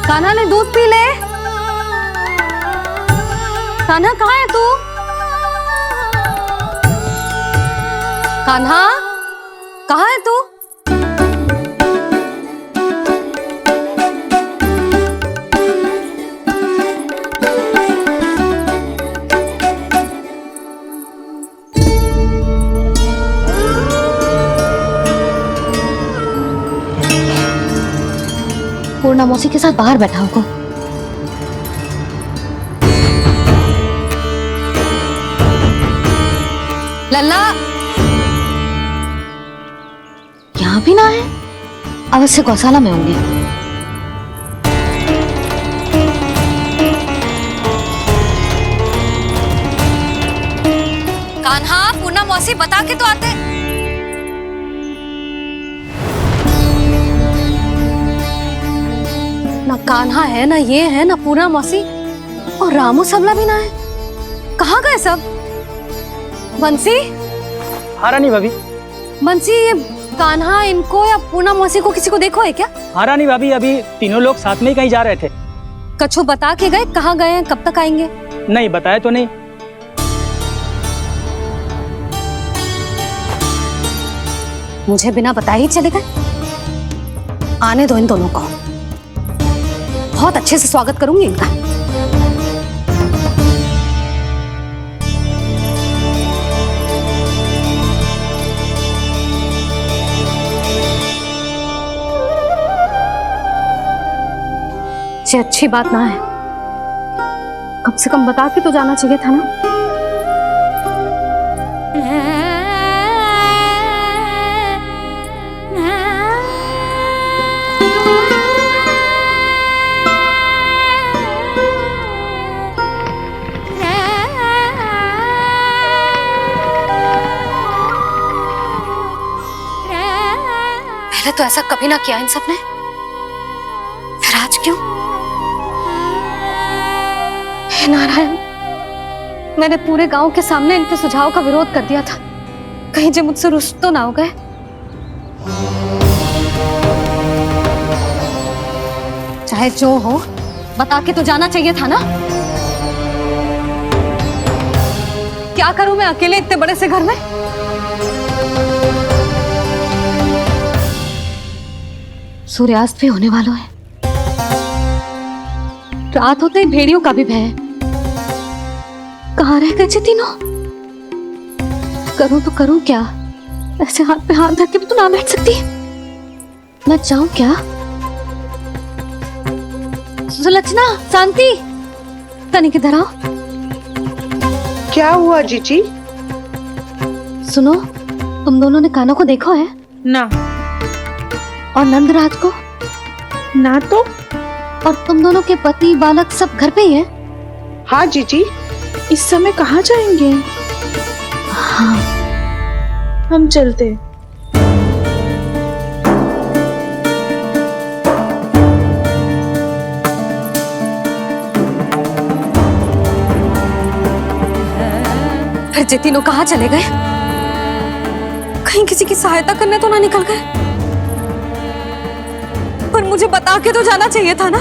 [SPEAKER 2] कान्हा ने दूध पी ले। कान्हा कहाँ है तू? कान्हा कहाँ है तू? पूर्णा मौसी के साथ बाहर बैठा होगा। लल्ला यहाँ भी ना है, अवश्य गौशाला में होंगे। कान्हा, पूर्णा मौसी बता के तो आते। ना कान्हा है, ना ये है, ना पूर्णा मौसी, और रामू सबला भी ना है। कहाँ गए सब? बंसी?
[SPEAKER 9] हाँ रानी भाभी।
[SPEAKER 2] बंसी, ये कान्हा इनको या पूर्णा मौसी को किसी को देखो है क्या?
[SPEAKER 9] हाँ रानी भाभी, अभी तीनों लोग साथ में ही कहीं जा रहे थे।
[SPEAKER 2] कछु बता के गए कहाँ गए हैं, कब तक आएंगे?
[SPEAKER 9] नहीं बताया तो नहीं।
[SPEAKER 2] मुझे बिना बताए ही चले गए? आने दो इन दोनों को, बहुत अच्छे से स्वागत करूंगी इनका। ये अच्छी बात ना है, कम से कम बता के तो जाना चाहिए था ना। पहले तो ऐसा कभी ना किया इन सब ने, फिर आज क्यों? हे नारायण, मैंने पूरे गांव के सामने इनके सुझाव का विरोध कर दिया था, कहीं जे मुझसे रुष्ट तो ना हो गए। चाहे जो हो, बता के तो जाना चाहिए था ना। क्या करूं मैं अकेले इतने बड़े से घर में? सूर्यास्त भी होने वाला है, रात होते ही भेड़ियों का भी भय है। कहाँ रह गए तीनों? करूं तो करूं क्या? ऐसे हाथ पे हाथ धर के भी तो ना बैठ सकती। मैं जाऊं क्या? सुलक्षणा, शांति, तनिक इधर आओ।
[SPEAKER 12] क्या हुआ जीजी?
[SPEAKER 2] सुनो, तुम दोनों ने कान्हा को देखा है?
[SPEAKER 12] ना।
[SPEAKER 2] और नंदराज को?
[SPEAKER 12] ना तो।
[SPEAKER 2] और तुम दोनों के पति बालक सब घर पे ही है?
[SPEAKER 12] हाँ जीजी, इस समय कहाँ जाएंगे?
[SPEAKER 2] हाँ,
[SPEAKER 12] हम चलते।
[SPEAKER 2] फिर जे तीनों कहाँ चले गए? कहीं किसी की सहायता करने तो ना निकल गए? पर मुझे बता के तो जाना चाहिए था ना।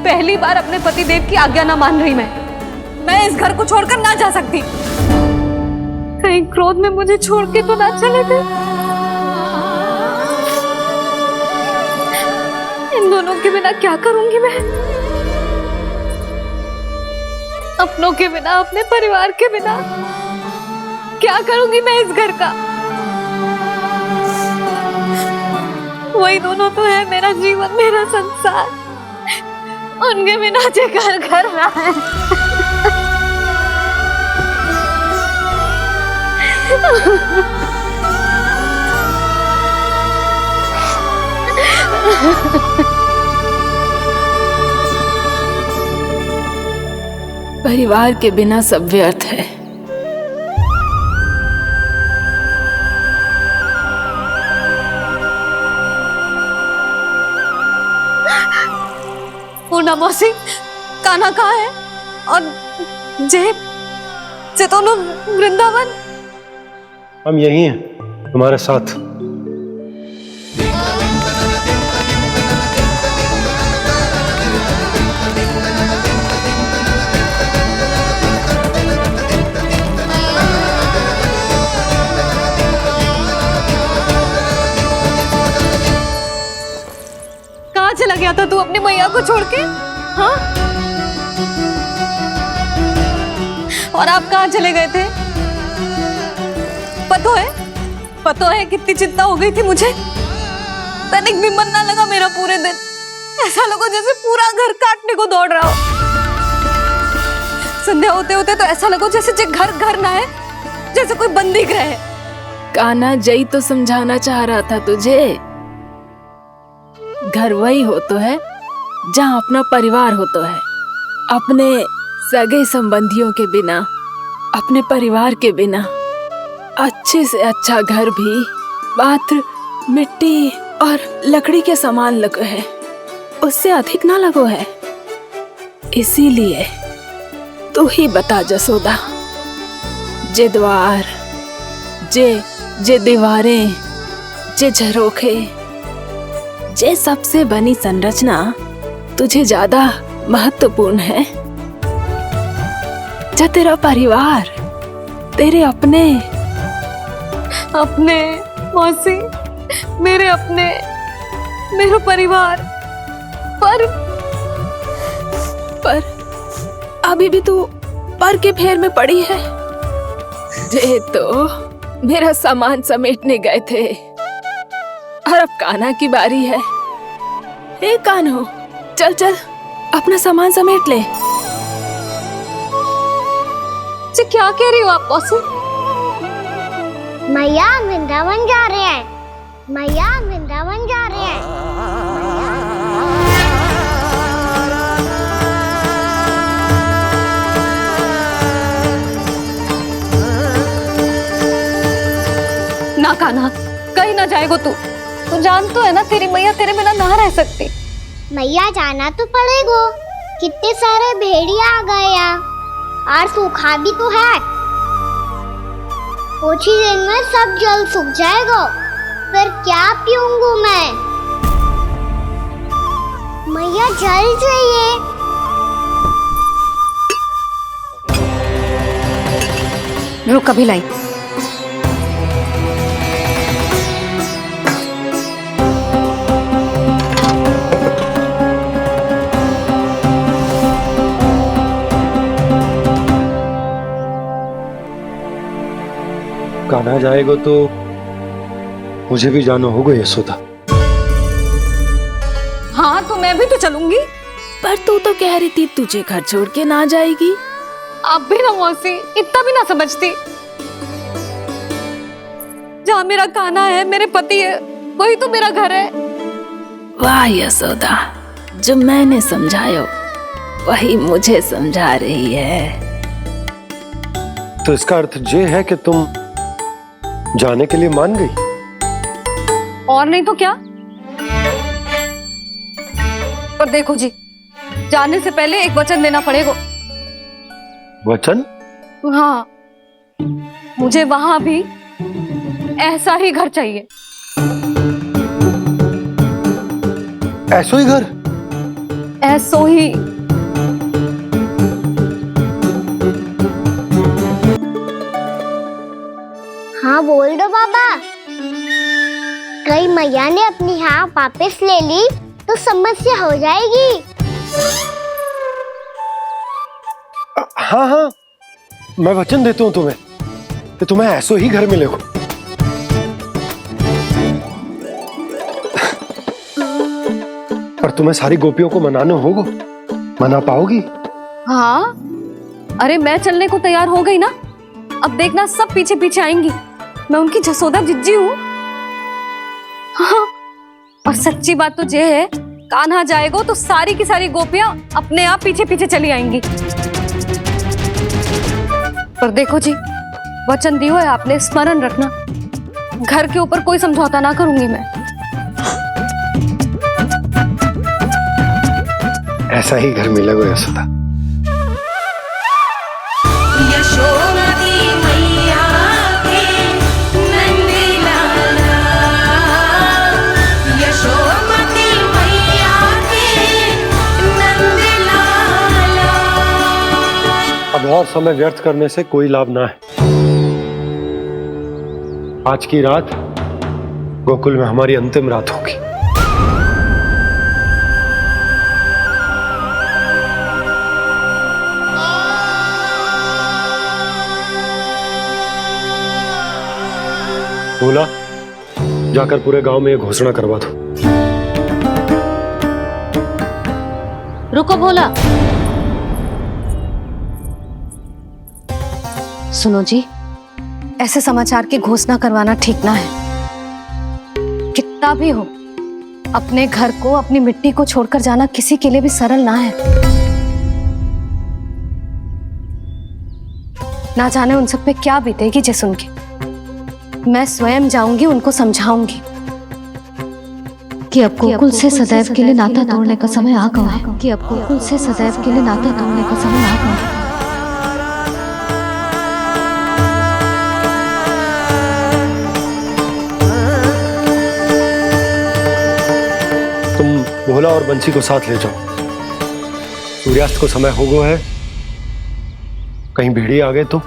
[SPEAKER 2] पहली बार अपने पति देव की आज्ञा ना मान रही मैं इस घर को छोड़कर ना जा सकती।
[SPEAKER 3] कहीं क्रोध में मुझे छोड़ के तो ना चले गए। इन दोनों के बिना क्या करूंगी मैं? अपनों के बिना, अपने परिवार के बिना क्या करूंगी मैं इस घर का? वही दोनों तो है मेरा जीवन, मेरा संसार। उनके बिना जे घर घर रहा है।
[SPEAKER 1] परिवार के बिना सब व्यर्थ है।
[SPEAKER 3] पूर्णा मौसी, कान्हा कहाँ है? और जे दोनों वृंदावन?
[SPEAKER 6] हम यही हैं तुम्हारे साथ।
[SPEAKER 3] कहाँ चला गया था तू अपनी मैया को छोड़ के? हाँ? और आप कहाँ चले गए थे? पता है कितनी चिंता हो गई थी मुझे। तनिक भी मन ना लगा मेरा पूरे दिन। ऐसा लगा जैसे पूरा घर काटने को दौड़ रहा हो। संध्या होते होते तो ऐसा लगा जैसे घर घर ना है, जैसे कोई बंदी गृह है।
[SPEAKER 1] कान्हा जई तो समझाना चाह रहा था तुझे। घर वही हो तो है जहाँ अपना परिवार हो तो है। अपने सगे संबंधियों के बिना, अपने परिवार के बिना अच्छे से अच्छा घर भी मात्र मिट्टी और लकड़ी के समान लगो है, उससे अधिक ना लगो है। इसीलिए तू ही बता जसोदा, जे द्वार, जे दीवारें, जे झरोखे, जे सबसे बनी संरचना तुझे ज्यादा महत्वपूर्ण है? जा तेरा परिवार, तेरे अपने
[SPEAKER 3] मौसी, मेरा परिवार। पर अभी भी तू पर के फेर में पड़ी है।
[SPEAKER 1] जे तो मेरा सामान समेटने गए थे और अब कान्हा की बारी है। हे कान्हो, चल चल अपना सामान समेट ले।
[SPEAKER 3] जी क्या कह रही हो आप मौसी?
[SPEAKER 4] मैया वृंदावन जा रहे हैं। मैया वृंदावन जा रहे हैं।
[SPEAKER 3] ना कान्हा, कहीं ना जाएगो तू। तू जान तो है ना तेरी मैया तेरे बिना ना रह सकती।
[SPEAKER 4] मैया जाना तो पड़ेगा। कितने सारे भेड़िया आ गए यहाँ, और सूखा भी तो है। कुछ ही दिन में सब जल सूख जाएगा, फिर क्या पीऊंगी मैं? मैया जल चाहिए।
[SPEAKER 2] रुक अभी लाई।
[SPEAKER 6] कान्हा जाएगा तो मुझे भी जाना होगा यशोदा।
[SPEAKER 3] हाँ तो मैं भी तो चलूंगी।
[SPEAKER 1] पर तू तो कह रही थी तुझे घर छोड़ के ना जाएगी।
[SPEAKER 3] आप भी ना मौसी, इतना भी ना समझती। जहाँ मेरा कान्हा है, मेरे पति है, वही तो मेरा घर है।
[SPEAKER 1] वाह यशोदा, जो मैंने समझायो वही मुझे समझा रही है।
[SPEAKER 6] तो इसका अर्थ ये है कि तुम जाने के लिए मान गई?
[SPEAKER 3] और नहीं तो क्या। पर देखो जी, जाने से पहले एक वचन देना पड़ेगा।
[SPEAKER 6] वचन?
[SPEAKER 3] हाँ, मुझे वहां भी ऐसा ही घर चाहिए।
[SPEAKER 6] ऐसो ही घर?
[SPEAKER 3] ऐसो ही।
[SPEAKER 4] हाँ बोल दो बाबा। कहीं मैया ने अपनी हाँ वापस ले ली तो समस्या हो जाएगी।
[SPEAKER 6] हाँ हाँ, मैं वचन देता हूँ तुम्हें कि तुम्हें ऐसो ही घर मिलेगा। पर तुम्हें सारी गोपियों को मनाना होगा, मना पाओगी?
[SPEAKER 2] हाँ, अरे मैं चलने को तैयार हो गई ना। अब देखना सब पीछे पीछे आएंगी। मैं उनकी जसोदा जिज्जी हूँ। हाँ, और सच्ची बात तो ये है, कान्हा जाएगा तो सारी की सारी गोपियां अपने आप पीछे पीछे चली आएंगी। पर देखो जी, वचन दियो है आपने, स्मरण रखना, घर के ऊपर कोई समझौता ना करूंगी मैं।
[SPEAKER 6] ऐसा ही घर मिलेगा यशोदा। अब और समय व्यर्थ करने से कोई लाभ ना है। आज की रात गोकुल में हमारी अंतिम रात होगी। बोला, जाकर पूरे गांव में ये घोषणा करवा दो।
[SPEAKER 2] रुको भोला। सुनो जी, ऐसे समाचार की घोषणा करवाना ठीक ना है। कितना भी हो, अपने घर को, अपनी मिट्टी को छोड़कर जाना किसी के लिए भी सरल ना है। ना जाने उन सब पे क्या बीतेगी जे सुन के। मैं स्वयं जाऊंगी, उनको समझाऊंगी कि अब गोकुल से सदैव के लिए नाता तोड़ने का समय आ गया है। कि अब गोकुल से सदैव के लिए नाता तोड़ने का समय आ गया है।
[SPEAKER 6] भोला और बंसी को साथ ले जाओ। सूर्यास्त को समय हो गया है, कहीं भेड़ी आ गए तो।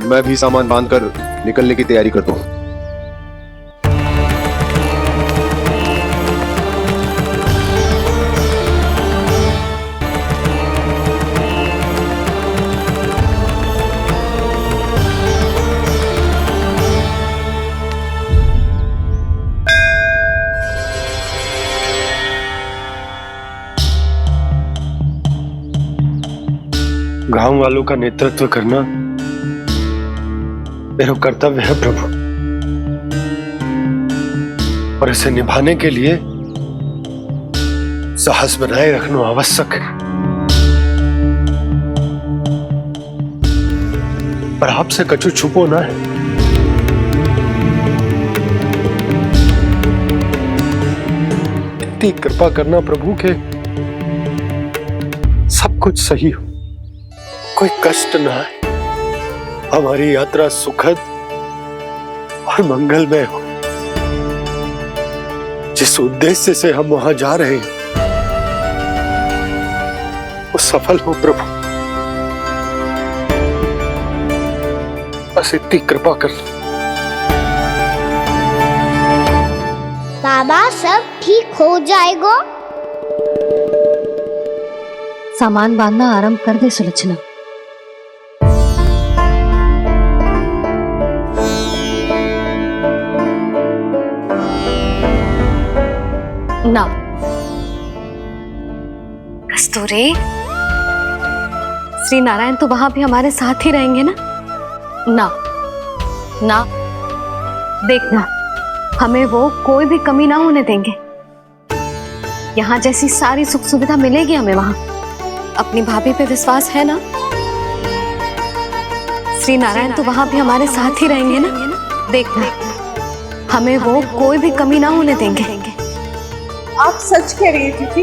[SPEAKER 7] मैं भी सामान बांधकर निकलने की तैयारी करता हूँ।
[SPEAKER 6] गांव वालों का नेतृत्व करना मेरा कर्तव्य है प्रभु, और इसे निभाने के लिए साहस बनाए रखना आवश्यक है। पर आपसे कछु छुपो ना है। इतनी कृपा करना प्रभु के सब कुछ सही हो, कोई कष्ट ना है, हमारी यात्रा सुखद और मंगलमय हो। जिस उद्देश्य से हम वहां जा रहे हैं वो सफल हो प्रभु, बस इतनी कृपा कर।
[SPEAKER 4] बाबा सब ठीक हो जाएगा।
[SPEAKER 2] सामान बांधना आरंभ कर दे सुलक्षणा। ना कस्तूरी, श्री नारायण तो वहां भी हमारे साथ ही रहेंगे ना? ना ना, देखना, हमें वो कोई भी कमी ना होने देंगे। यहाँ जैसी सारी सुख सुविधा मिलेगी हमें वहां। अपनी भाभी पे विश्वास है ना? श्री नारायण तो वहां भी हमारे साथ ही रहेंगे ना? देखना, हमें वो कोई भी कमी ना होने देंगे।
[SPEAKER 5] आप सच कह रही है दीदी।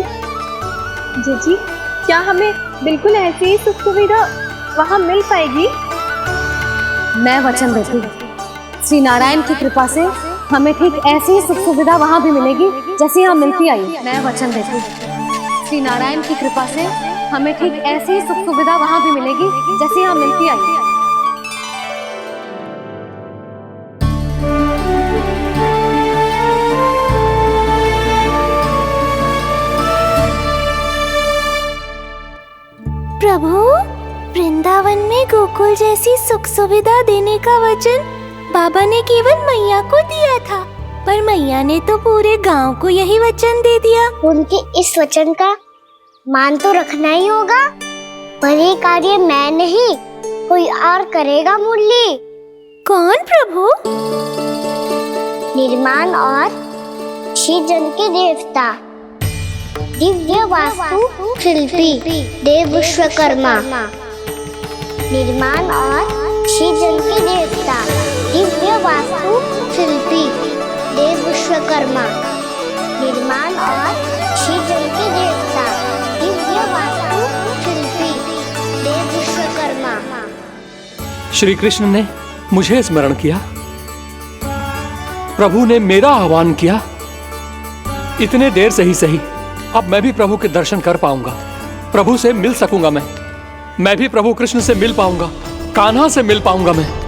[SPEAKER 3] जीजी, क्या हमें बिल्कुल ऐसी ही सुख सुविधा वहाँ मिल पाएगी?
[SPEAKER 2] मैं वचन देती हूँ, श्री नारायण की कृपा से हमें ठीक ऐसी ही सुख सुविधा वहाँ भी मिलेगी जैसी यहाँ मिलती आई। मैं वचन देती हूँ, श्री नारायण की कृपा से हमें ठीक ऐसी ही सुख सुविधा वहाँ भी मिलेगी जैसी यहाँ मिलती आई है।
[SPEAKER 4] प्रभु, वृंदावन में गोकुल जैसी सुख सुविधा देने का वचन बाबा ने केवल मैया को दिया था, पर मैया ने तो पूरे गांव को यही वचन दे दिया। उनके इस वचन का मान तो रखना ही होगा, पर ये कार्य मैं नहीं कोई और करेगा। मुरली कौन प्रभु? निर्माण और सृजन के देवता, दिव्य वास्तु शिल्पी देव विश्वकर्मा। निर्माण और सृजन के देवता, दिव्य वास्तु शिल्पी देव विश्वकर्मा। निर्माण और सृजन के देवता, दिव्य वास्तु शिल्पी देव विश्वकर्मा।
[SPEAKER 13] श्री कृष्ण ने मुझे स्मरण किया, प्रभु ने मेरा आह्वान किया। इतने देर से ही सही, अब मैं भी प्रभु के दर्शन कर पाऊंगा, प्रभु से मिल सकूंगा। मैं भी प्रभु कृष्ण से मिल पाऊंगा, कान्हा से मिल पाऊंगा मैं।